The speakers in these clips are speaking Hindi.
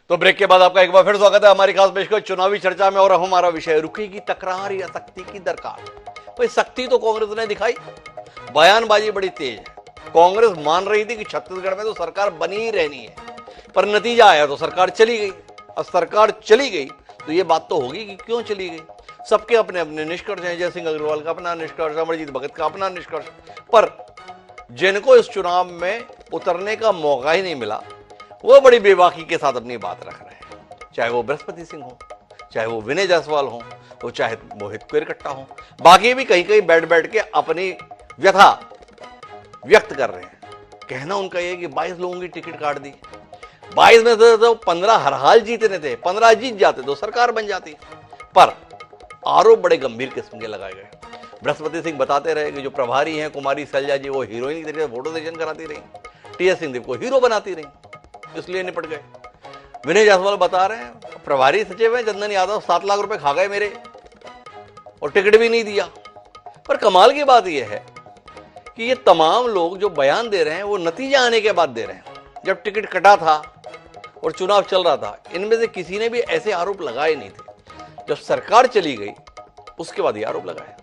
तो ब्रेक के बाद आपका एक बार फिर स्वागत है हमारी खास पेशकश चुनावी चर्चा में। और हमारा विषय रुकेगी तकरार या सख्ती की दरकार। भाई सख्ती तो कांग्रेस ने दिखाई, बयानबाजी बड़ी तेज है। कांग्रेस मान रही थी कि छत्तीसगढ़ में तो सरकार बनी ही रहनी है, पर नतीजा आया तो सरकार चली गई। अब सरकार चली गई तो ये बात तो होगी कि क्यों चली गई। सबके अपने अपने निष्कर्ष हैं। जय सिंह अग्रवाल का अपना निष्कर्ष, अमरजीत भगत का अपना निष्कर्ष, पर जिनको इस चुनाव में उतरने का मौका ही नहीं मिला वो बड़ी बेबाकी के साथ अपनी बात रख रहे हैं। चाहे वो बृहस्पति सिंह हो, चाहे वो विनय जायसवाल हो, वो चाहे मोहित केरकट्टा हो, बाकी भी कहीं कहीं बैठ बैठ के अपनी व्यथा व्यक्त कर रहे हैं। कहना उनका यह कि 22 लोगों की टिकट काट दी, 22 में से तो 15 हर हाल जीतने थे, 15 जीत जाते तो सरकार बन जाती। पर आरोप बड़े गंभीर किस्म के लगाए गए। बृहस्पति सिंह बताते रहे कि जो प्रभारी हैं कुमारी सैलजा जी, वो हीरोइन की तरीके से फोटो सेशन कराती रही, टीएस सिंहदेव को हीरो बनाती रही, इसलिए निपट गए। विनय जायसवाल बता रहे हैं प्रभारी सचिव है चंदन यादव 7 लाख रुपए खा गए मेरे और टिकट भी नहीं दिया। पर कमाल की बात यह है कि ये तमाम लोग जो बयान दे रहे हैं वो नतीजा आने के बाद दे रहे हैं। जब टिकट कटा था और चुनाव चल रहा था, इनमें से किसी ने भी ऐसे आरोप लगाए नहीं थे। जब सरकार चली गई उसके बाद ये आरोप लगाए।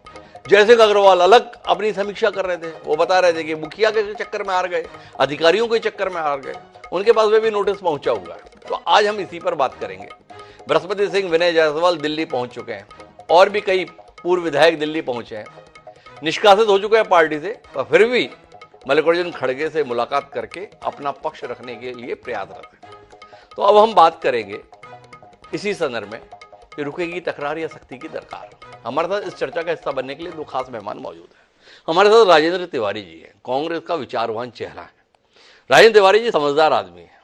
जयसिंह अग्रवाल अलग अपनी समीक्षा कर रहे थे, वो बता रहे थे कि मुखिया के चक्कर में हार गए, अधिकारियों के चक्कर में हार गए, उनके पास भी नोटिस पहुंचा हुआ है। तो आज हम इसी पर बात करेंगे। बृहस्पति सिंह, विनय जायसवाल दिल्ली पहुंच चुके हैं और भी कई पूर्व विधायक दिल्ली पहुंचे हैं, निष्कासित हो चुके हैं पार्टी से, पर फिर भी मल्लिकार्जुन खड़गे से मुलाकात करके अपना पक्ष रखने के लिए प्रयासरत हैं। तो अब हम बात करेंगे इसी संदर्भ में कि रुकेगी तकरार या सख्ती की दरकार। हमारे साथ इस चर्चा का हिस्सा बनने के लिए 2 खास मेहमान मौजूद हैं। हमारे साथ राजेंद्र तिवारी जी हैं, कांग्रेस का विचारवान चेहरा है। राजेंद्र तिवारी जी समझदार आदमी है।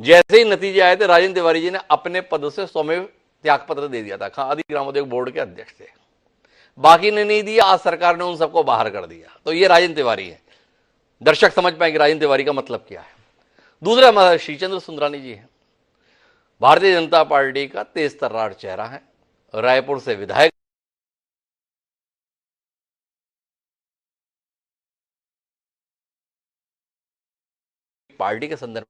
जैसे ही नतीजे आए थे, राजेंद्र तिवारी जी ने अपने पद से स्वमेव त्यागपत्र दे दिया था। खादी ग्रामोद्योग बोर्ड के अध्यक्ष थे, बाकी ने नहीं दिया। आज सरकार ने उन सबको बाहर कर दिया। तो ये राजेंद्र तिवारी है। दर्शक समझ पाएंगे राजेंद्र तिवारी का मतलब क्या है। दूसरा हमारा श्रीचंद्र सुंदरानी जी है, भारतीय जनता पार्टी का तेज तर्रार चेहरा है, रायपुर से विधायक, पार्टी के संदर्भ।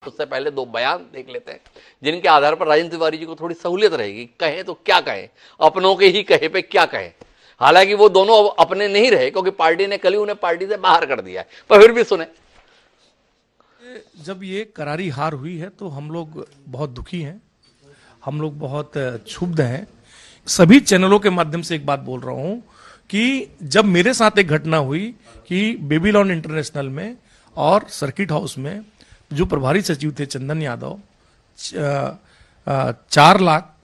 उससे पहले 2 बयान देख लेते हैं जिनके आधार पर राजेंद्र तिवारी जी को थोड़ी सहूलियत रहेगी। कहें तो क्या कहें, अपनों के ही कहे पे क्या कहें। हालांकि वो दोनों अपने नहीं रहे क्योंकि पार्टी ने कल ही उन्हें पार्टी से बाहर कर दिया है, पर फिर भी सुने। जब ये करारी हार हुई है तो हम लोग बहुत दुखी हैं, हम लोग बहुत क्षुब्ध हैं। सभी चैनलों के माध्यम से एक बात बोल रहा हूं कि जब मेरे साथ एक घटना हुई कि बेबीलोन इंटरनेशनल में और सर्किट हाउस में जो प्रभारी सचिव थे चंदन यादव 4 लाख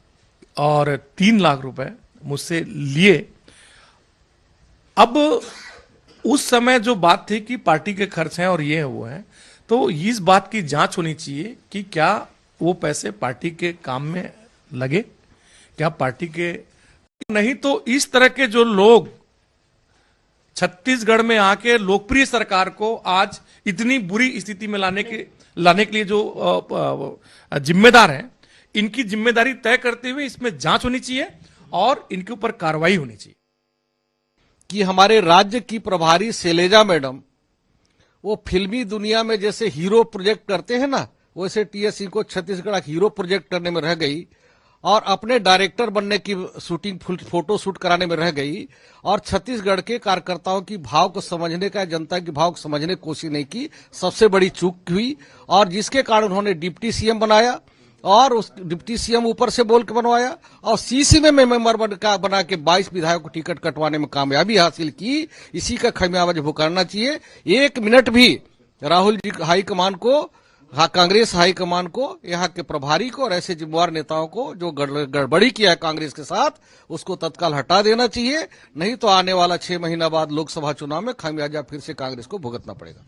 और 3 लाख रुपए मुझसे लिए। अब उस समय जो बात थी कि पार्टी के खर्च हैं और ये है वो है, तो इस बात की जांच होनी चाहिए कि क्या वो पैसे पार्टी के काम में लगे, क्या पार्टी के नहीं। तो इस तरह के जो लोग छत्तीसगढ़ में आके लोकप्रिय सरकार को आज इतनी बुरी स्थिति में लाने के लिए जो जिम्मेदार हैं, इनकी जिम्मेदारी तय करते हुए इसमें जांच होनी चाहिए और इनके ऊपर कार्रवाई होनी चाहिए। कि हमारे राज्य की प्रभारी शैलेजा मैडम वो फिल्मी दुनिया में जैसे हीरो प्रोजेक्ट करते हैं ना, वैसे टीएस सिंह को छत्तीसगढ़ एक हीरो प्रोजेक्ट करने में रह गई और अपने डायरेक्टर बनने की शूटिंग फोटो शूट कराने में रह गई और छत्तीसगढ़ के कार्यकर्ताओं की भाव को समझने का, जनता की भाव को समझने की कोशिश नहीं की। सबसे बड़ी चूक हुई और जिसके कारण उन्होंने डिप्टी सीएम बनाया और उस डिप्टी सीएम ऊपर से बोल के बनवाया और सीसी में मेंबर बना के 22 विधायकों को टिकट कटवाने में कामयाबी हासिल की। इसी का खमियाजा भुगतना चाहिए। 1 मिनट भी राहुल जी हाईकमान को, कांग्रेस हाईकमान को, यहाँ के प्रभारी को और ऐसे जिम्मेवार नेताओं को जो गड़बड़ी किया है कांग्रेस के साथ, उसको तत्काल हटा देना चाहिए। नहीं तो आने वाला 6 महीना बाद लोकसभा चुनाव में खामियाजा फिर से कांग्रेस को भुगतना पड़ेगा।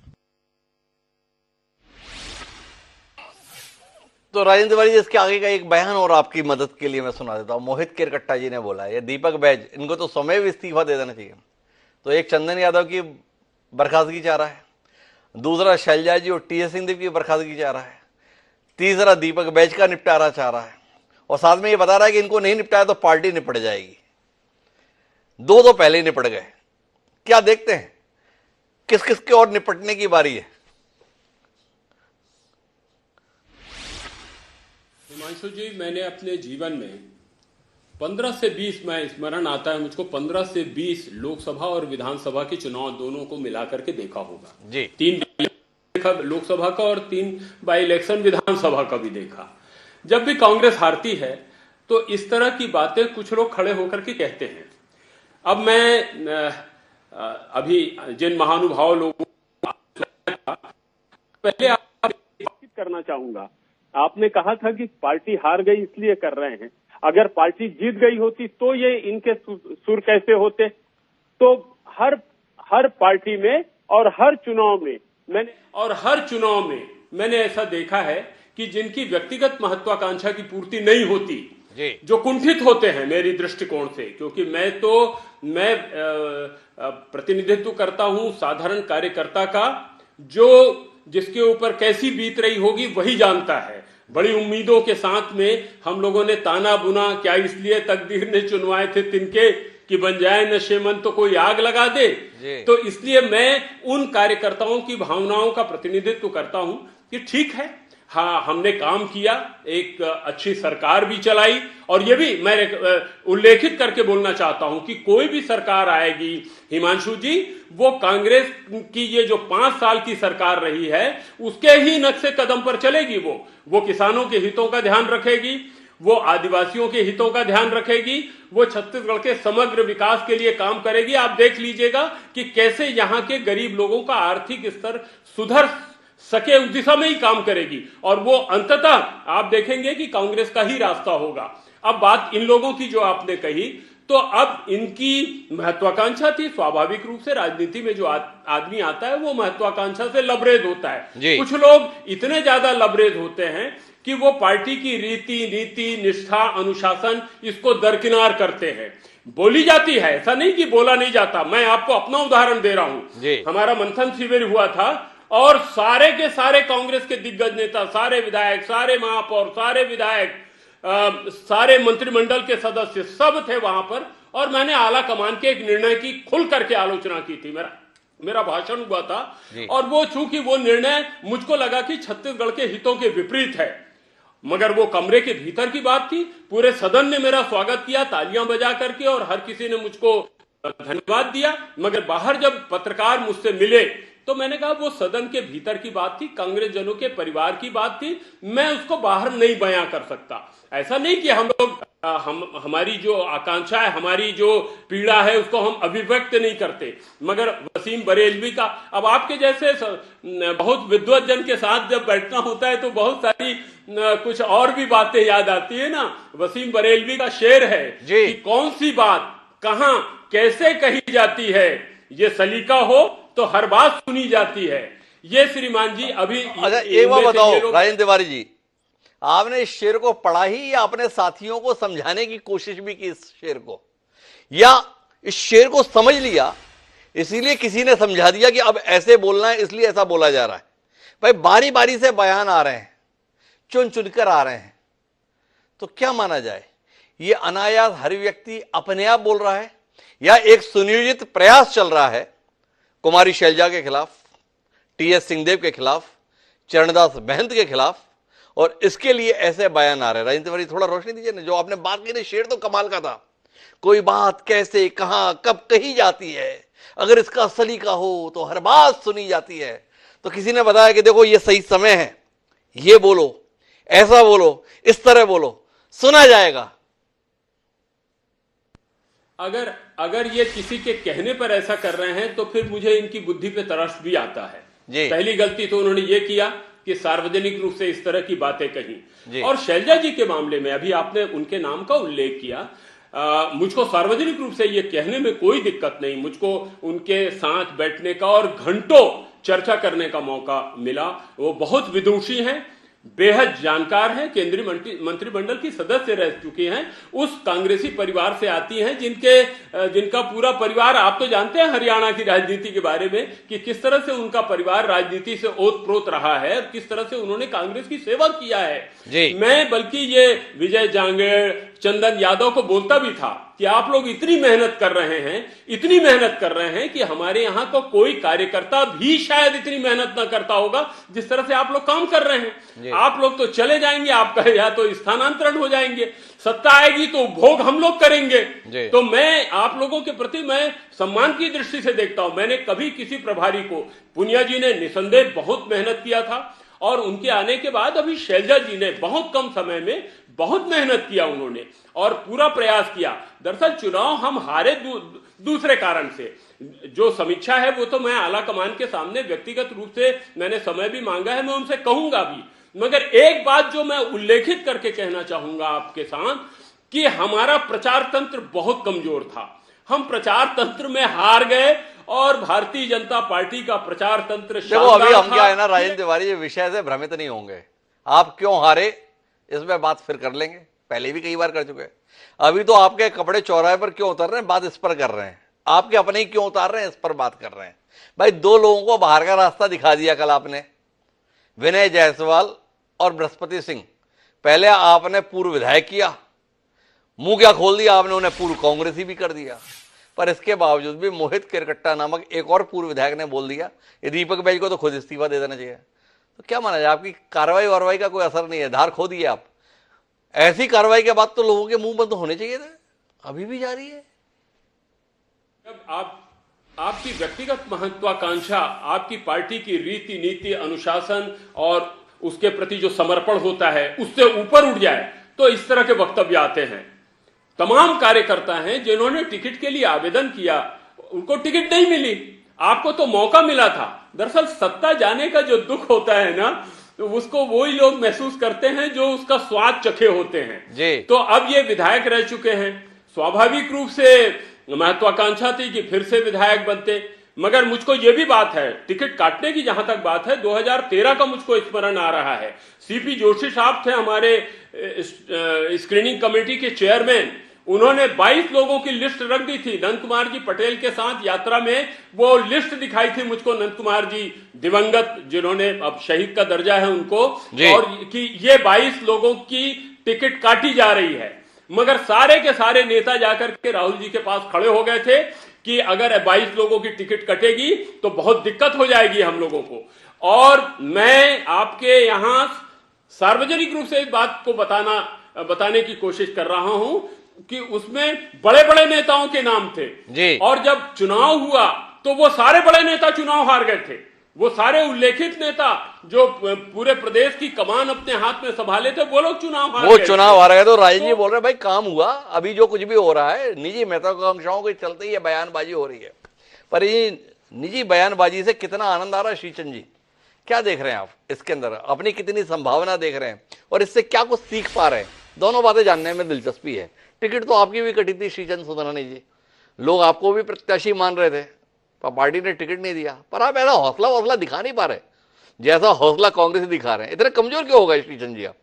तो राजेंद्र तिवारी जी, इसके आगे का एक बयान और आपकी मदद के लिए मैं सुना देता हूं। मोहित केरकट्टा जी ने बोला है, ये दीपक बैज, इनको तो स्वमेव इस्तीफा दे देना चाहिए। तो एक चंदन यादव की बर्खास्तगी चाह रहा है, दूसरा शैलजा जी और टीएस सिंहदेव की बर्खास्तगी चाह रहा है, तीसरा दीपक बैज का निपटारा चाह रहा है और साथ में ये बता रहा है कि इनको नहीं निपटाया तो पार्टी निपट जाएगी। 2 तो पहले ही निपट गए। क्या देखते हैं किस किस के और निपटने की बारी है। हिमांशु जी, मैंने अपने जीवन में 15 से 20 में स्मरण आता है मुझको 15 से 20 लोकसभा और विधानसभा के चुनाव दोनों को मिलाकर के देखा होगा जी। 3 देखा लोकसभा का और 3 बाई इलेक्शन विधानसभा का भी देखा। जब भी कांग्रेस हारती है तो इस तरह की बातें कुछ लोग खड़े होकर के कहते हैं। अब मैं अभी जिन महानुभाव लोगों पहले बातचीत करना चाहूंगा। आपने कहा था कि पार्टी हार गई इसलिए कर रहे हैं, अगर पार्टी जीत गई होती तो ये इनके सुर कैसे होते। तो हर पार्टी में और हर चुनाव में मैंने ऐसा देखा है कि जिनकी व्यक्तिगत महत्वाकांक्षा की पूर्ति नहीं होती, जो कुंठित होते हैं मेरी दृष्टिकोण से, क्योंकि मैं प्रतिनिधित्व करता हूं साधारण कार्यकर्ता का, जो जिसके ऊपर कैसी बीत रही होगी वही जानता है। बड़ी उम्मीदों के साथ में हम लोगों ने ताना बुना, क्या इसलिए तकदीर ने चुनवाए थे तिनके कि बन जाए नशेमंद तो कोई आग लगा दे। तो इसलिए मैं उन कार्यकर्ताओं की भावनाओं का प्रतिनिधित्व करता हूं कि ठीक है, हाँ हमने काम किया, एक अच्छी सरकार भी चलाई। और ये भी मैं उल्लेखित करके बोलना चाहता हूं कि कोई भी सरकार आएगी हिमांशु जी, वो कांग्रेस की ये जो 5 साल की सरकार रही है उसके ही नक्शे कदम पर चलेगी। वो किसानों के हितों का ध्यान रखेगी, वो आदिवासियों के हितों का ध्यान रखेगी, वो छत्तीसगढ़ के समग्र विकास के लिए काम करेगी। आप देख लीजिएगा कि कैसे यहाँ के गरीब लोगों का आर्थिक स्तर सुधर सके, उस दिशा में ही काम करेगी। और वो अंततः आप देखेंगे कि कांग्रेस का ही रास्ता होगा। अब बात इन लोगों की जो आपने कही, तो अब इनकी महत्वाकांक्षा थी। स्वाभाविक रूप से राजनीति में जो आदमी आता है वो महत्वाकांक्षा से लबरेज होता है। कुछ लोग इतने ज्यादा लबरेज होते हैं कि वो पार्टी की रीति नीति निष्ठा अनुशासन इसको दरकिनार करते हैं। बोली जाती है, ऐसा नहीं कि बोला नहीं जाता। मैं आपको अपना उदाहरण दे रहा हूं। हमारा मंथन शिविर हुआ था और सारे के सारे कांग्रेस के दिग्गज नेता, सारे विधायक, सारे महापौर, सारे विधायक, सारे मंत्रिमंडल के सदस्य सब थे वहां पर। और मैंने आला कमान के एक निर्णय की खुल करके आलोचना की थी। मेरा भाषण हुआ था और वो चूंकि वो निर्णय मुझको लगा कि छत्तीसगढ़ के हितों के विपरीत है, मगर वो कमरे के भीतर की बात थी। पूरे सदन ने मेरा स्वागत किया तालियां बजा करके और हर किसी ने मुझको धन्यवाद दिया। मगर बाहर जब पत्रकार मुझसे मिले तो मैंने कहा वो सदन के भीतर की बात थी, कांग्रेस जनों के परिवार की बात थी, मैं उसको बाहर नहीं बयां कर सकता। ऐसा नहीं कि हम लोग हमारी जो आकांक्षा है, हमारी जो पीड़ा है उसको हम अभिव्यक्त नहीं करते। मगर वसीम बरेलवी का, अब आपके जैसे बहुत विद्वत जन के साथ जब बैठना होता है तो बहुत सारी कुछ और भी बातें याद आती है ना। वसीम बरेलवी का शेर है कि कौन सी बात कहां कैसे कही जाती है, ये सलीका हो तो हर बात सुनी जाती है। ये श्रीमान जी अभी अच्छा एक बात बताओ राजेंद्र तिवारी जी, आपने इस शेर को पढ़ा ही या अपने साथियों को समझाने की कोशिश भी की इस शेर को, या इस शेर को समझ लिया इसीलिए किसी ने समझा दिया कि अब ऐसे बोलना है इसलिए ऐसा बोला जा रहा है? भाई बारी बारी से बयान आ रहे हैं, चुन चुनकर आ रहे हैं, तो क्या माना जाए? ये अनायास हर व्यक्ति अपने आप बोल रहा है या एक सुनियोजित प्रयास चल रहा है कुमारी शैलजा के खिलाफ, टीएस सिंहदेव के खिलाफ, चरणदास महंत के खिलाफ, और इसके लिए ऐसे बयान आ रहे हैं? राजेंद्र तिवारी थोड़ा रोशनी दीजिए ना। जो आपने बात की ना, शेर तो कमाल का था। कोई बात कैसे कहां कब कही जाती है, अगर इसका सलीका हो तो हर बात सुनी जाती है। तो किसी ने बताया कि देखो ये सही समय है, ये बोलो, ऐसा बोलो, इस तरह बोलो, सुना जाएगा। अगर ये किसी के कहने पर ऐसा कर रहे हैं तो फिर मुझे इनकी बुद्धि पे तरस भी आता है। पहली गलती तो उन्होंने ये किया कि सार्वजनिक रूप से इस तरह की बातें कही। और शैलजा जी के मामले में अभी आपने उनके नाम का उल्लेख किया, मुझको सार्वजनिक रूप से ये कहने में कोई दिक्कत नहीं। मुझको उनके साथ बैठने का और घंटों चर्चा करने का मौका मिला। वो बहुत विदुषी हैं, बेहद जानकार हैं, केंद्रीय मंत्रिमंडल की सदस्य रह चुकी हैं, उस कांग्रेसी परिवार से आती हैं जिनका पूरा परिवार, आप तो जानते हैं हरियाणा की राजनीति के बारे में कि किस तरह से उनका परिवार राजनीति से ओतप्रोत रहा है और किस तरह से उन्होंने कांग्रेस की सेवा किया है। मैं बल्कि ये विजय जांगेड़, चंदन यादव को बोलता भी था कि आप लोग इतनी मेहनत कर रहे हैं कि हमारे यहां तो कोई कार्यकर्ता भी शायद इतनी मेहनत ना करता होगा जिस तरह से आप लोग काम कर रहे हैं। आप लोग तो चले जाएंगे, आपका या तो स्थानांतरण हो जाएंगे, सत्ता आएगी तो उपभोग हम लोग करेंगे। तो मैं आप लोगों के प्रति मैं सम्मान की दृष्टि से देखता हूं। मैंने कभी किसी प्रभारी को, पुनिया जी ने निसंदेह बहुत मेहनत किया था और उनके आने के बाद अभी शैलजा जी ने बहुत कम समय में बहुत मेहनत किया उन्होंने और पूरा प्रयास किया। दरअसल चुनाव हम हारे दूसरे कारण से। जो समीक्षा है वो तो मैं आला कमान के सामने व्यक्तिगत रूप से मैंने समय भी मांगा है, मैं उनसे कहूंगा भी। मगर एक बात जो मैं उल्लेखित करके कहना चाहूंगा आपके साथ कि हमारा प्रचार तंत्र बहुत कमजोर था। हम प्रचार तंत्र में हार गए और भारतीय जनता पार्टी का प्रचार तंत्र देखो अभी हम क्या है ना राजेंद्र तिवारी, ये विषय से भ्रमित नहीं होंगे। आप क्यों हारे इसमें बात फिर कर लेंगे, पहले भी कई बार कर चुके हैं। अभी तो आपके कपड़े चौराहे पर क्यों उतर रहे हैं, बात इस पर कर रहे हैं। आपके अपने ही क्यों उतार रहे हैं, इस पर बात कर रहे हैं। भाई दो लोगों को बाहर का रास्ता दिखा दिया कल आपने, विनय जायसवाल और बृहस्पति सिंह। पहले आपने पूर्व विधायक किया, मुंह क्या खोल दिया आपने, उन्हें पूर्व कांग्रेसी भी कर दिया। पर इसके बावजूद भी मोहित केरकट्टा नामक एक और पूर्व विधायक ने बोल दिया ये दीपक बैज को तो खुद इस्तीफा दे देना चाहिए। तो क्या माना जाए, आपकी कार्रवाई वारवाई का कोई असर नहीं है, धार खो दिए आप। ऐसी कार्रवाई के बाद तो लोगों के मुंह बंद होने चाहिए थे, अभी भी जारी है। जब आपकी व्यक्तिगत महत्वाकांक्षा, आपकी पार्टी की रीति नीति अनुशासन और उसके प्रति जो समर्पण होता है उससे ऊपर उठ जाए तो इस तरह के वक्तव्य आते हैं। तमाम कार्यकर्ता हैं जिन्होंने टिकट के लिए आवेदन किया, उनको टिकट नहीं मिली, आपको तो मौका मिला था। दरअसल सत्ता जाने का जो दुख होता है ना, तो उसको वही लोग महसूस करते हैं जो उसका स्वाद चखे होते हैं। तो अब ये विधायक रह चुके हैं, स्वाभाविक रूप से महत्वाकांक्षा थी कि फिर से विधायक बनते। मगर मुझको ये भी बात है, टिकट काटने की जहां तक बात है, 2013 का मुझको स्मरण आ रहा है। सीपी जोशी साहब थे हमारे स्क्रीनिंग कमेटी के चेयरमैन, उन्होंने 22 लोगों की लिस्ट रख दी थी नंद कुमार जी पटेल के साथ यात्रा में। वो लिस्ट दिखाई थी मुझको नंद कुमार जी दिवंगत, जिन्होंने अब शहीद का दर्जा है उनको, और कि ये 22 लोगों की टिकट काटी जा रही है। मगर सारे के सारे नेता जाकर के राहुल जी के पास खड़े हो गए थे कि अगर 22 लोगों की टिकट कटेगी तो बहुत दिक्कत हो जाएगी हम लोगों को। और मैं आपके यहां सार्वजनिक रूप से इस बात को बताने की कोशिश कर रहा हूं कि उसमें बड़े बड़े नेताओं के नाम थे और जब चुनाव हुआ तो वो सारे बड़े नेता चुनाव हार गए थे। वो सारे उल्लेखित नेता जो पूरे प्रदेश की कमान अपने हाथ में संभाले थे, वो लोग चुनाव हार गए। तो राजेंद्र जी बोल रहे भाई काम हुआ, अभी जो कुछ भी हो रहा है निजी महत्वाकांक्षाओं के चलते ही बयानबाजी हो रही है। पर ये निजी बयानबाजी से कितना आनंद आ रहा है श्रीचंद जी, क्या देख रहे हैं आप इसके अंदर, अपनी कितनी संभावना देख रहे हैं और इससे क्या कुछ सीख पा रहे हैं? दोनों बातें जानने में दिलचस्पी है। टिकट तो आपकी भी कटी थी श्रीचंद सुंदरानी जी, लोग आपको भी प्रत्याशी मान रहे थे, पर पार्टी ने टिकट नहीं दिया। पर आप ऐसा हौसला दिखा नहीं पा रहे जैसा हौसला कांग्रेस दिखा रहे हैं। इतने कमजोर क्यों हो गए श्रीचंद जी आप?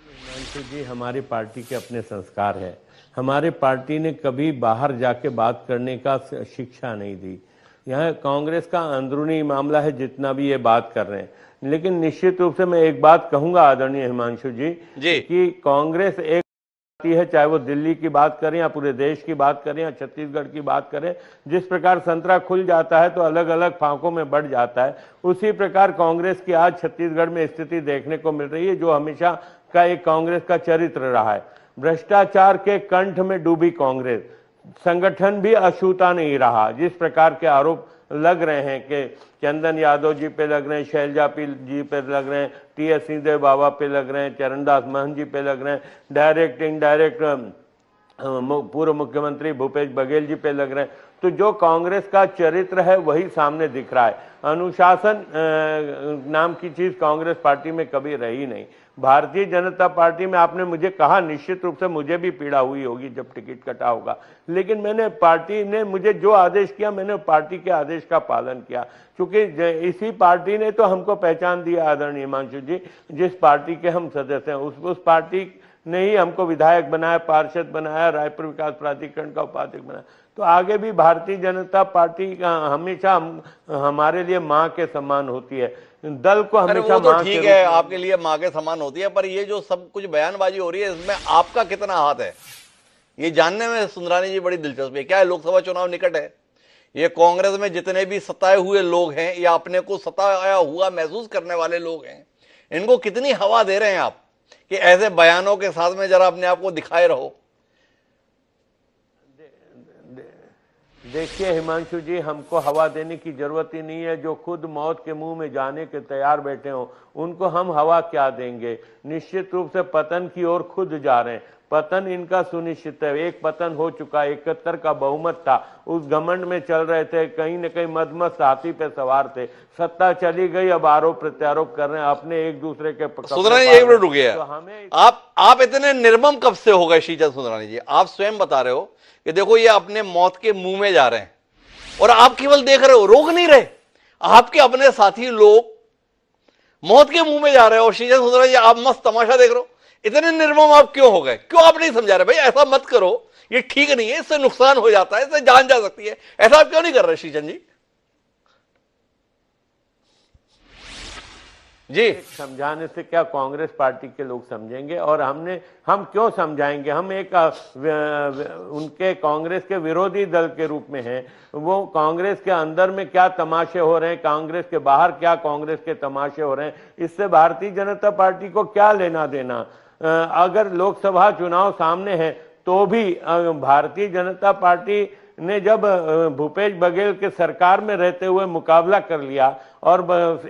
हिमांशु जी, हमारी पार्टी के अपने संस्कार है। हमारी पार्टी ने कभी बाहर जाके बात करने का शिक्षा नहीं दी। यहाँ कांग्रेस का अंदरूनी मामला है जितना भी ये बात कर रहे हैं। लेकिन निश्चित रूप से मैं एक बात कहूंगा आदरणीय हिमांशु जी कि कांग्रेस एक है, चाहे वो दिल्ली की बात करें या पूरे देश की बात करें या छत्तीसगढ़ की बात करें, जिस प्रकार संतरा खुल जाता है तो अलग अलग फांकों में बढ़ जाता है, उसी प्रकार कांग्रेस की आज छत्तीसगढ़ में स्थिति देखने को मिल रही है, जो हमेशा का एक कांग्रेस का चरित्र रहा है। भ्रष्टाचार के कंठ में डूबी कांग्रेस, संगठन भी अछूता नहीं रहा। जिस प्रकार के आरोप लग रहे हैं कि चंदन यादव जी पे लग रहे हैं, शैलजा जी पे लग रहे हैं, टीएस सिंहदेव बाबा पे लग रहे हैं, चरणदास महंत जी पे लग रहे हैं, डायरेक्ट इनडायरेक्ट पूर्व मुख्यमंत्री भूपेश बघेल जी पे लग रहे हैं, तो जो कांग्रेस का चरित्र है वही सामने दिख रहा है। अनुशासन नाम की चीज कांग्रेस पार्टी में कभी रही नहीं। भारतीय जनता पार्टी में आपने मुझे कहा, निश्चित रूप से मुझे भी पीड़ा हुई होगी जब टिकट कटा होगा, लेकिन मैंने पार्टी ने मुझे जो आदेश किया मैंने पार्टी के आदेश का पालन किया, क्योंकि इसी पार्टी ने तो हमको पहचान दिया आदरणीय हिमांशु जी, जिस पार्टी के हम सदस्य हैं उस पार्टी ने ही हमको विधायक बनाया, पार्षद बनाया, रायपुर विकास प्राधिकरण का उपाध्यक्ष बनाया। तो आगे भी भारतीय जनता पार्टी का हमेशा हमारे लिए माँ के समान होती है, दल को अरे हमेशा वो तो माँ के ठीक रूप है, में। आपके लिए माँ के समान होती है, पर ये जो सब कुछ बयानबाजी हो रही है इसमें आपका कितना हाथ है, ये जानने में सुंदरानी जी बड़ी दिलचस्पी है। क्या है, लोकसभा चुनाव निकट है, ये कांग्रेस में जितने भी सताए हुए लोग हैं या अपने को सताया हुआ महसूस करने वाले लोग हैं, इनको कितनी हवा दे रहे हैं आप कि ऐसे बयानों के साथ में जरा अपने आप को दिखाए रहो। देखिए हिमांशु जी, हमको हवा देने की जरूरत ही नहीं है। जो खुद मौत के मुंह में जाने के तैयार बैठे हो उनको हम हवा क्या देंगे। निश्चित रूप से पतन की ओर खुद जा रहे हैं, पतन इनका सुनिश्चित है। एक पतन हो चुका, 71 का बहुमत था, उस घमंड में चल रहे थे, कहीं न कहीं मदमस्त हाथी पे सवार थे, सत्ता चली गई, अब आरोप प्रत्यारोप कर रहे हैं अपने एक दूसरे के। सुंदरानी जी एक मिनट रुकिए, तो हमें आप इतने निर्मम कब से हो गए शीतल सुंदरानी जी? आप स्वयं बता रहे हो कि देखो ये अपने मौत के मुंह में जा रहे हैं और आप केवल देख रहे हो, रोक नहीं रहे। आपके अपने साथी लोग मौत के मुंह में जा रहे हो और शीतल सुंदरानी जी आप मस्त तमाशा देख रहे हो। इतने निर्मम आप क्यों हो गए? क्यों आप नहीं समझा रहे भाई ऐसा मत करो, ये ठीक नहीं है, इससे नुकसान हो जाता है, इससे जान जा सकती है, ऐसा आप क्यों नहीं कर रहे शीतल जी? जी समझाने से क्या कांग्रेस पार्टी के लोग समझेंगे, और हम क्यों समझाएंगे? हम एक उनके कांग्रेस के विरोधी दल के रूप में हैं। वो कांग्रेस के अंदर में क्या तमाशे हो रहे हैं, कांग्रेस के बाहर क्या कांग्रेस के तमाशे हो रहे हैं, इससे भारतीय जनता पार्टी को क्या लेना देना। अगर लोकसभा चुनाव सामने है तो भी भारतीय जनता पार्टी ने जब भूपेश बघेल के सरकार में रहते हुए मुकाबला कर लिया और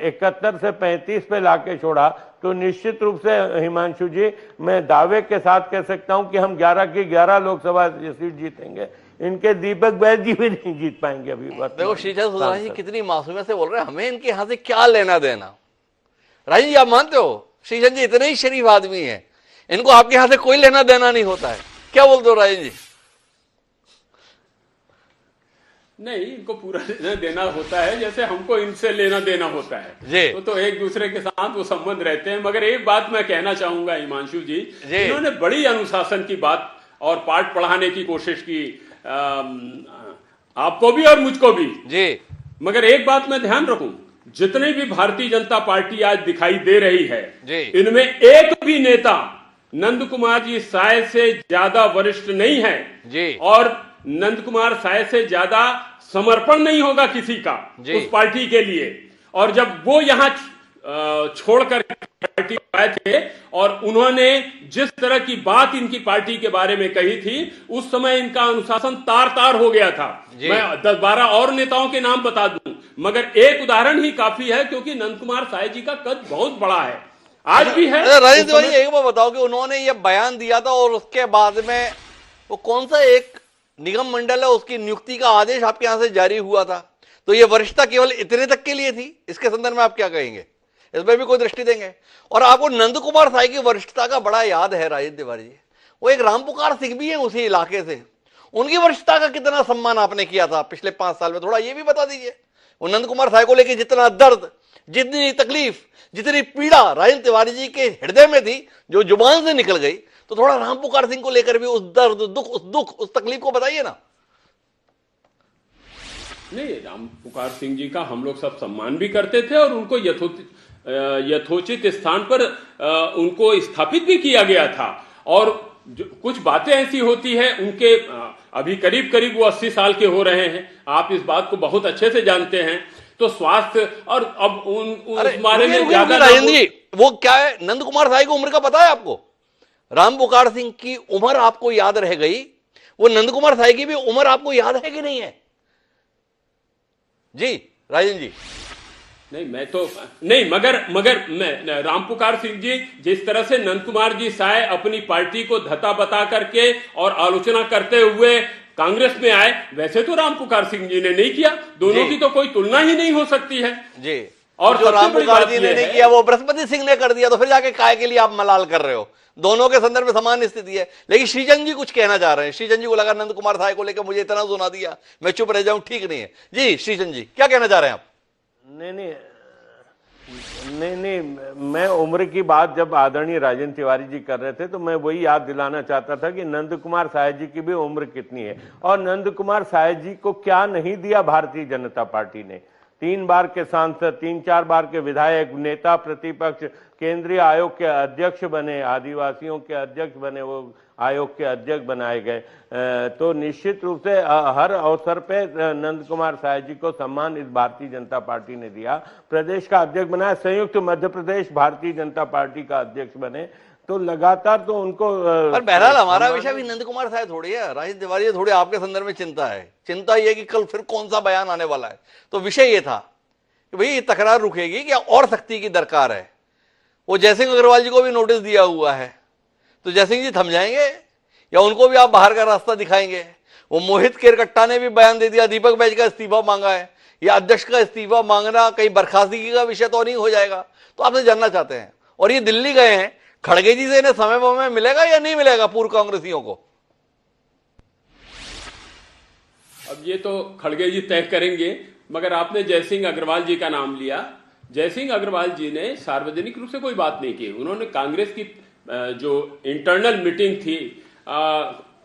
71 से 35 पे लाके छोड़ा, तो निश्चित रूप से हिमांशु जी मैं दावे के साथ कह सकता हूं कि हम 11 की 11 लोकसभा सीट जीतेंगे। इनके दीपक बैद जी भी नहीं जीत पाएंगे अभी। देखो शीतल सुंदरानी जी कितनी मासूमियत से बोल रहे हैं, हमें इनके यहां से क्या लेना देना। राजन जी आप मानते हो शीतल जी इतने ही शरीफ आदमी है, इनको आपके यहां से कोई लेना देना नहीं होता है, क्या बोलते हो राजन जी? नहीं, इनको पूरा लेना देना होता है जैसे हमको इनसे लेना देना होता है। तो एक दूसरे के साथ वो संबंध रहते हैं। मगर एक बात मैं कहना चाहूंगा हिमांशु जी, इन्होंने बड़ी अनुशासन की बात और पाठ पढ़ाने की कोशिश की, आपको भी और मुझको भी जी। मगर एक बात मैं ध्यान रखूं, जितने भी भारतीय जनता पार्टी आज दिखाई दे रही है इनमें एक भी नेता नंद कुमार जी साय से ज्यादा वरिष्ठ नहीं है जी, और नंद कुमार साय से ज्यादा समर्पण नहीं होगा किसी का उस पार्टी के लिए। और जब वो यहां छोड़कर पार्टी आए थे और उन्होंने जिस तरह की बात इनकी पार्टी के बारे में कही थी, उस समय इनका अनुशासन तार तार हो गया था। मैं 10-12 और नेताओं के नाम बता दूं, मगर एक उदाहरण ही काफी है, क्योंकि नंद कुमार साय जी का कद बहुत बड़ा है, आज भी है। राजेंद्र भाई एक बार बताओ कि उन्होंने ये बयान दिया था और उसके बाद में वो कौन सा एक निगम मंडल है उसकी नियुक्ति का आदेश आपके यहां से जारी हुआ था, तो ये वरिष्ठता केवल इतने तक के लिए थी? इसके संदर्भ में आप क्या कहेंगे, इसमें भी कोई दृष्टि देंगे? और आपको नंद कुमार साय की वरिष्ठता का बड़ा याद है राजेंद्र तिवारी जी, वो एक रामपुकार सिंह भी है उसी इलाके से, उनकी वरिष्ठता का कितना सम्मान आपने किया था पिछले 5 साल में, थोड़ा ये भी बता दीजिए। वो नंद कुमार साय को लेकर जितना दर्द, जितनी तकलीफ, जितनी पीड़ा राजेंद्र तिवारी जी के हृदय में थी जो जुबान से निकल गई, तो थोड़ा रामपुकार सिंह को लेकर भी उस दर्द, दुख, उस तकलीफ को बताइए ना। नहीं, रामपुकार सिंह जी का हम लोग सब सम्मान भी करते थे और उनको यथोचित स्थान पर उनको स्थापित भी किया गया था। और कुछ बातें ऐसी होती है उनके, अभी करीब करीब वो 80 साल के हो रहे हैं, आप इस बात को बहुत अच्छे से जानते हैं। तो स्वास्थ्य और अब उस बारे में ज्यादा वो क्या है, नंद कुमार साय की उम्र का पता है आपको? रामपुकार सिंह की उम्र आपको याद रह गई, वो नंद कुमार साय की भी उम्र आपको याद है कि नहीं है? जी राजन जी। नहीं, मैं तो नहीं, मगर मैं रामपुकार सिंह जी जिस तरह से नंद कुमार जी साय अपनी पार्टी को धता बता करके और आलोचना करते हुए कांग्रेस में आए, वैसे तो रामपुकार सिंह जी ने नहीं किया। दोनों की तो कोई तुलना ही नहीं हो सकती है जी। और जो रामपुकार जी ने नहीं किया वो बृहस्पति सिंह ने कर दिया, तो फिर जाके काय के लिए आप मलाल कर रहे हो? दोनों के संदर्भ में समान स्थिति है। लेकिन श्रीजन जी कुछ कहना चाह रहे हैं, श्रीजन जी को लगा नंद कुमार साय को लेकर मुझे इतना सुना दिया, मैं चुप रह जाऊं, ठीक नहीं है। जी श्रीजन जी क्या कहना चाह रहे हैं आप? नहीं, नहीं, मैं उम्र की बात जब आदरणीय राजेंद्र तिवारी जी कर रहे थे तो मैं वही याद दिलाना चाहता था कि नंद कुमार साय जी की भी उम्र कितनी है और नंद कुमार साय जी को क्या नहीं दिया भारतीय जनता पार्टी ने। 3 बार के सांसद, 3-4 बार के विधायक, नेता प्रतिपक्ष, केंद्रीय आयोग के अध्यक्ष बने, आदिवासियों के अध्यक्ष बने, वो आयोग के अध्यक्ष बनाए गए। तो निश्चित रूप से हर अवसर पे नंद कुमार साय जी को सम्मान इस भारतीय जनता पार्टी ने दिया। प्रदेश का अध्यक्ष बनाया, संयुक्त मध्य प्रदेश भारतीय जनता पार्टी का अध्यक्ष बने, तो लगातार तो उनको पर बहरहाल हमारा विषय भी नंद कुमार साय थोड़ी है, राजेंद्र तिवारी थोड़ी आपके संदर्भ में चिंता है। चिंता यह कि कल फिर कौन सा बयान आने वाला है। तो विषय ये था कि भाई ये तकरार रुकेगी क्या और सख्ती की दरकार है। वो जयसिंह अग्रवाल जी को भी नोटिस दिया हुआ है, तो जयसिंह जी थम जाएंगे या उनको भी आप बाहर का रास्ता दिखाएंगे। वो मोहित केरकट्टा ने भी बयान दे दिया, दीपक बैज का इस्तीफा मांगा है, या अध्यक्ष का इस्तीफा मांगना कहीं बर्खास्तगी का विषय तो नहीं हो जाएगा। तो आपसे जानना चाहते हैं, और ये दिल्ली गए हैं, खड़गे जी से इन्हें समय मिलेगा या नहीं मिलेगा पूर्व कांग्रेसियों को? अब ये तो खड़गे जी तय करेंगे, मगर आपने जयसिंह अग्रवाल जी का नाम लिया। जयसिंह अग्रवाल जी ने सार्वजनिक रूप से कोई बात नहीं की। उन्होंने कांग्रेस की जो इंटरनल मीटिंग थी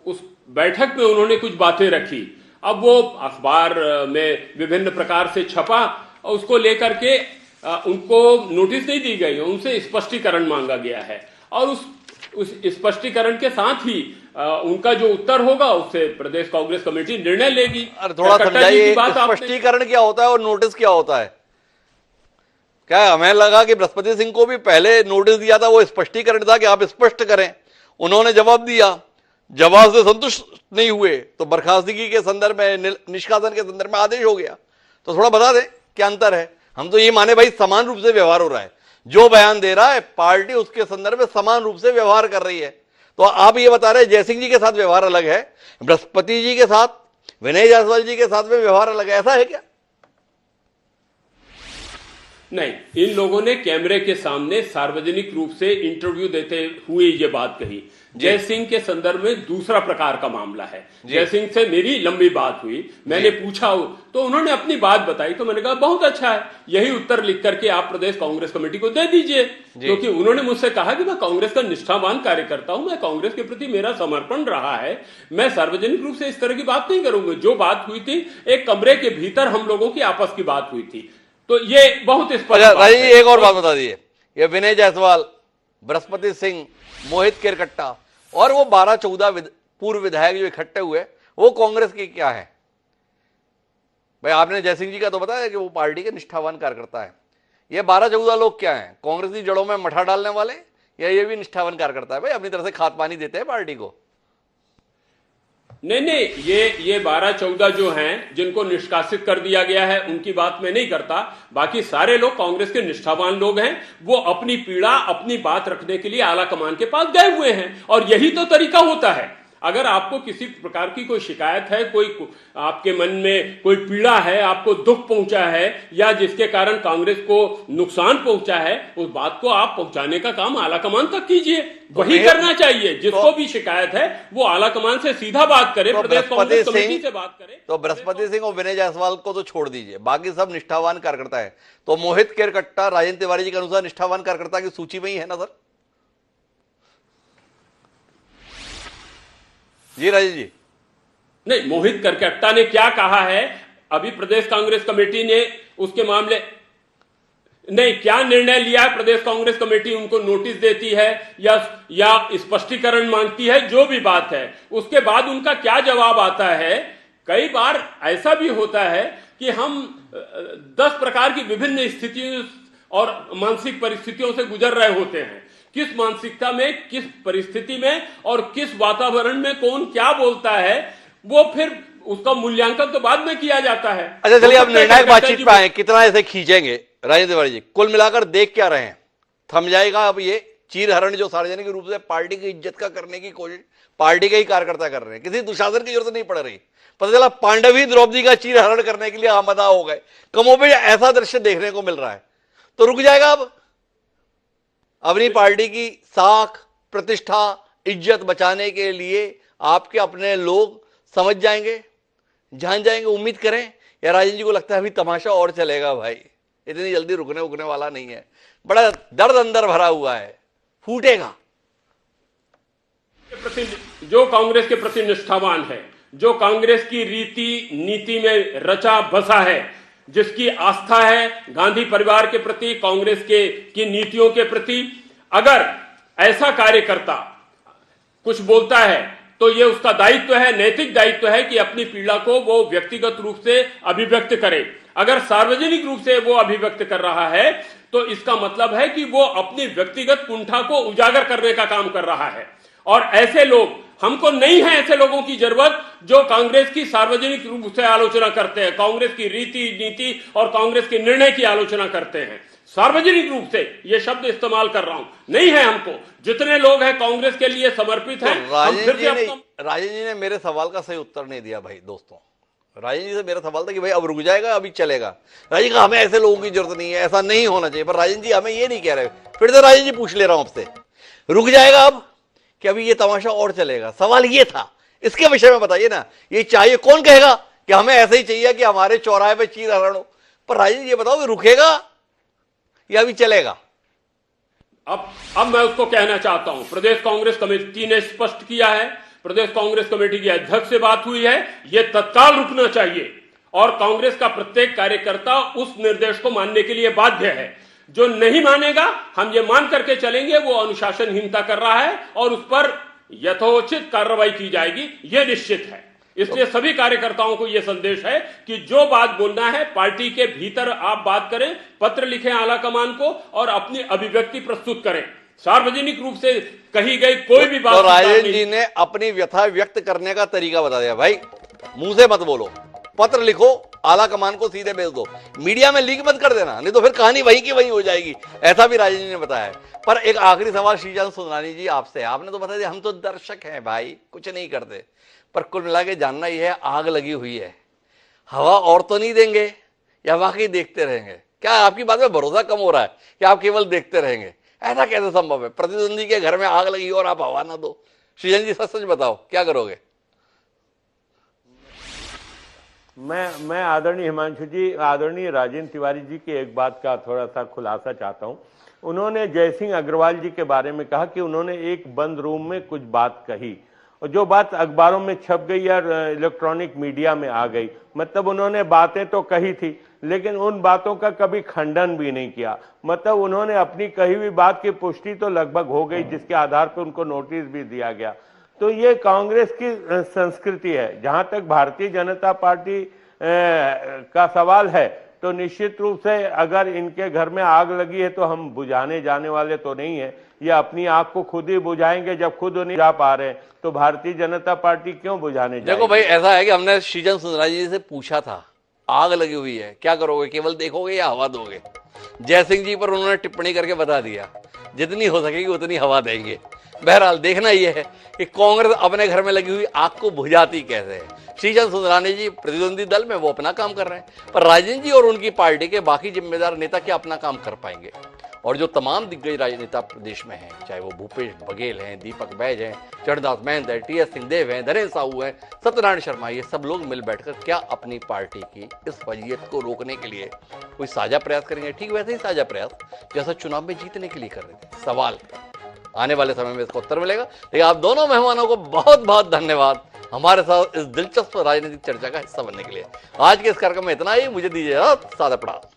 उस बैठक में उन्होंने कुछ बातें रखी। अब वो अखबार में विभिन्न प्रकार से छपा और उसको लेकर के उनको नोटिस नहीं दी गई, उनसे स्पष्टीकरण मांगा गया है और उस स्पष्टीकरण के साथ ही उनका जो उत्तर होगा उससे प्रदेश कांग्रेस कमेटी निर्णय लेगी। थोड़ा समझाइए, स्पष्टीकरण क्या होता है और नोटिस क्या होता है? क्या हमें लगा कि बृहस्पति सिंह को भी पहले नोटिस दिया था, वो स्पष्टीकरण था कि आप स्पष्ट करें। उन्होंने जवाब दिया, जवाब से संतुष्ट नहीं हुए तो बर्खास्तगी के संदर्भ में, निष्कासन के संदर्भ में आदेश हो गया। तो थोड़ा बता दें क्या अंतर है। हम तो ये माने भाई समान रूप से व्यवहार हो रहा है, जो बयान दे रहा है पार्टी उसके संदर्भ में समान रूप से व्यवहार कर रही है। तो आप ये बता रहे जयसिंह जी के साथ व्यवहार अलग है, बृहस्पति जी के साथ, विनय जायसवाल जी के साथ में व्यवहार अलग है, ऐसा है क्या? नहीं, इन लोगों ने कैमरे के सामने सार्वजनिक रूप से इंटरव्यू देते हुए ये बात कही। जयसिंह के संदर्भ में दूसरा प्रकार का मामला है। जयसिंह से मेरी लंबी बात हुई, मैंने पूछा तो उन्होंने अपनी बात बताई, तो मैंने कहा बहुत अच्छा है, यही उत्तर लिख करके आप प्रदेश कांग्रेस कमेटी को दे दीजिए। क्योंकि उन्होंने मुझसे कहा कि मैं कांग्रेस का निष्ठावान कार्यकर्ता हूं, मैं कांग्रेस के प्रति मेरा समर्पण रहा है, मैं सार्वजनिक रूप से इस तरह की बात नहीं करूंगा। जो बात हुई थी एक कमरे के भीतर हम लोगों की आपस की बात हुई थी, तो ये बहुत स्पष्ट। एक और बात बता दीजिए, ये विनय जायसवाल, बृहस्पति सिंह, मोहित केरकट्टा और वो 12-14 पूर्व विधायक जो इकट्ठे हुए, वो कांग्रेस के क्या है? भाई आपने जयसिंह जी का तो बताया कि वो पार्टी के निष्ठावान कार्यकर्ता है। ये 12-14 लोग क्या हैं? कांग्रेस की जड़ों में मठा डालने वाले, या ये भी निष्ठावान कार्यकर्ता है? भाई अपनी तरह से खाद पानी देते हैं पार्टी को। नहीं, ये 12-14 जो हैं जिनको निष्कासित कर दिया गया है उनकी बात मैं नहीं करता। बाकी सारे लोग कांग्रेस के निष्ठावान लोग हैं, वो अपनी पीड़ा, अपनी बात रखने के लिए आला कमान के पास गए हुए हैं, और यही तो तरीका होता है। अगर आपको किसी प्रकार की कोई शिकायत है, कोई आपके मन में कोई पीड़ा है, आपको दुख पहुंचा है, या जिसके कारण कांग्रेस को नुकसान पहुंचा है, उस बात को आप पहुंचाने का काम आलाकमान तक कीजिए। वही करना चाहिए। जिसको भी शिकायत है वो आलाकमान से सीधा बात करे, प्रदेश कांग्रेस कमेटी से बात करे। तो बृहस्पति सिंह और विनय जायसवाल को तो छोड़ दीजिए, बाकी सब निष्ठावान कार्यकर्ता है। तो मोहित केरकट्टा राजेंद्र तिवारी जी के अनुसार निष्ठावान कार्यकर्ता की सूची में ही है ना सर? जी राजेश जी। नहीं, मोहित केरकट्टा ने क्या कहा है अभी प्रदेश कांग्रेस कमेटी ने उसके मामले नहीं, क्या निर्णय लिया है प्रदेश कांग्रेस कमेटी उनको नोटिस देती है या स्पष्टीकरण मांगती है, जो भी बात है, उसके बाद उनका क्या जवाब आता है। कई बार ऐसा भी होता है कि हम 10 प्रकार की विभिन्न स्थितियों और मानसिक परिस्थितियों से गुजर रहे होते हैं। किस मानसिकता में, किस परिस्थिति में और किस वातावरण में कौन क्या बोलता है, वो फिर उसका मूल्यांकन तो बाद में किया जाता है। अच्छा चलिए अब निर्णायक बातचीत पे आए, कितना ऐसे खींचेंगे राजेंद्र तिवारी जी? कुल मिलाकर देख क्या रहे हैं, थम जाएगा अब ये चीरहरण जो सार्वजनिक रूप से पार्टी की इज्जत का करने की कोशिश पार्टी के ही कार्यकर्ता कर रहे हैं? किसी दुशासन की जरूरत नहीं पड़ रही। पता चला पांडवी द्रौपदी का चीरहरण करने के लिए आमदा हो गए। कमोबेश ऐसा दृश्य देखने को मिल रहा है, तो रुक जाएगा अब? अपनी पार्टी की साख, प्रतिष्ठा, इज्जत बचाने के लिए आपके अपने लोग समझ जाएंगे, जान जाएंगे, उम्मीद करें? या राजेंद्र जी को लगता है अभी तमाशा और चलेगा भाई? इतनी जल्दी रुकने वाला नहीं है। बड़ा दर्द अंदर भरा हुआ है, फूटेगा। जो कांग्रेस के प्रति निष्ठावान है, जो कांग्रेस की रीति नीति में रचा बसा है, जिसकी आस्था है गांधी परिवार के प्रति, कांग्रेस की नीतियों के प्रति, अगर ऐसा कार्यकर्ता कुछ बोलता है तो ये उसका दायित्व है, नैतिक दायित्व है कि अपनी पीड़ा को वो व्यक्तिगत रूप से अभिव्यक्त करे। अगर सार्वजनिक रूप से वो अभिव्यक्त कर रहा है तो इसका मतलब है कि वो अपनी व्यक्तिगत कुंठा को उजागर करने का काम कर रहा है। और ऐसे लोग, हमको नहीं है ऐसे लोगों की जरूरत जो कांग्रेस की सार्वजनिक रूप से आलोचना करते हैं, कांग्रेस की रीति नीति और कांग्रेस के निर्णय की आलोचना करते हैं। सार्वजनिक रूप से ये शब्द इस्तेमाल कर रहा हूं, नहीं है हमको। जितने लोग हैं कांग्रेस के लिए समर्पित हैं। राजन जी ने मेरे सवाल का सही उत्तर नहीं दिया भाई दोस्तों। राजन जी से मेरा सवाल था कि भाई अब रुक जाएगा, अभी चलेगा। राजन जी हमें ऐसे लोगों की जरूरत नहीं है, ऐसा नहीं होना चाहिए। पर राजन जी हमें ये नहीं कह रहे। फिर से राजन जी पूछ ले रहा हूं आपसे, रुक जाएगा अब कि अभी ये तमाशा और चलेगा? सवाल ये था, इसके विषय में बताइए ना। ये चाहिए, कौन कहेगा कि हमें ऐसे ही चाहिए कि हमारे चौराहे पे चीर हरण हो? पर राजन जी ये बताओ कि रुकेगा या अभी चलेगा? अब मैं उसको कहना चाहता हूं, प्रदेश कांग्रेस कमेटी ने स्पष्ट किया है, प्रदेश कांग्रेस कमेटी के अध्यक्ष से बात हुई है, यह तत्काल रुकना चाहिए और कांग्रेस का प्रत्येक कार्यकर्ता उस निर्देश को मानने के लिए बाध्य है। जो नहीं मानेगा, हम ये मान करके चलेंगे वो अनुशासनहीनता कर रहा है और उस पर यथोचित कार्रवाई की जाएगी, ये निश्चित है। इसलिए सभी कार्यकर्ताओं को यह संदेश है कि जो बात बोलना है पार्टी के भीतर आप बात करें, पत्र लिखें आला कमान को और अपनी अभिव्यक्ति प्रस्तुत करें। सार्वजनिक रूप से कही गई कोई भी बात। तो राजन जी ने अपनी व्यथा व्यक्त करने का तरीका बता दिया। भाई मुंह से मत बोलो, पत्र लिखो, आला कमान को सीधे भेज दो, मीडिया में लीक मत कर देना, नहीं तो फिर कहानी वही की वही हो जाएगी। ऐसा भी राजन जी ने बताया। पर एक आखिरी सवाल श्रीचंद सुंदरानी जी आपसे, आपने तो बता दिया हम तो दर्शक हैं भाई, कुछ नहीं करते। पर कुल मिला के जानना यह है, आग लगी हुई है, हवा और तो नहीं देंगे या वाकई देखते रहेंगे? क्या आपकी बात में भरोसा कम हो रहा है कि आप केवल देखते रहेंगे? ऐसा कैसे संभव है? प्रतिद्वंदी के घर में आग लगी और आप हवा ना दो। श्रीजन जी सच बताओ, क्या करोगे? मैं आदरणीय हिमांशु जी, आदरणीय राजेंद्र तिवारी जी की एक बात का थोड़ा सा खुलासा चाहता हूं। उन्होंने जयसिंह अग्रवाल जी के बारे में कहा कि उन्होंने एक बंद रूम में कुछ बात कही और जो बात अखबारों में छप गई या इलेक्ट्रॉनिक मीडिया में आ गई। मतलब उन्होंने बातें तो कही थी लेकिन उन बातों का कभी खंडन भी नहीं किया। मतलब उन्होंने अपनी कही हुई बात की पुष्टि तो लगभग हो गई, जिसके आधार पर उनको नोटिस भी दिया गया। तो ये कांग्रेस की संस्कृति है। जहां तक भारतीय जनता पार्टी का सवाल है तो निश्चित रूप से अगर इनके घर में आग लगी है तो हम बुझाने जाने वाले तो नहीं है। ये अपनी आग को खुद ही बुझाएंगे। जब खुद नहीं जा पा रहे तो भारतीय जनता पार्टी क्यों बुझाने जाएगी? देखो भाई, ऐसा है कि हमने श्रीचंद सुंदरानी जी से पूछा था, आग लगी हुई है, क्या करोगे? केवल देखोगे या हवा दोगे? जयसिंह जी पर उन्होंने टिप्पणी करके बता दिया, जितनी हो सकेगी उतनी हवा देंगे। बहरहाल देखना यह है कि कांग्रेस अपने घर में लगी हुई आग को बुझाती कैसे है। श्रीचंद सुंदरानी जी प्रतिद्वंदी दल में वो अपना काम कर रहे हैं, पर राजन जी और उनकी पार्टी के बाकी जिम्मेदार नेता क्या अपना काम कर पाएंगे? और जो तमाम दिग्गज राजनेता प्रदेश में हैं, चाहे वो भूपेश बघेल हैं, दीपक बैज हैं, चरणदास महंत है, टी.एस. सिंहदेव हैं, धीरेन्द्र साहू हैं, सत्यनारायण शर्मा, ये सब लोग मिल बैठकर क्या अपनी पार्टी की इस वजीयत को रोकने के लिए कोई साझा प्रयास करेंगे? ठीक वैसे ही साझा प्रयास जैसा चुनाव में जीतने के लिए कर रहे थे। सवाल आने वाले समय में इसका उत्तर मिलेगा। लेकिन आप दोनों मेहमानों को बहुत बहुत धन्यवाद हमारे साथ इस दिलचस्प राजनीतिक चर्चा का हिस्सा बनने के लिए। आज के इस कार्यक्रम में इतना ही। मुझे दीजिए सादा प्रणाम।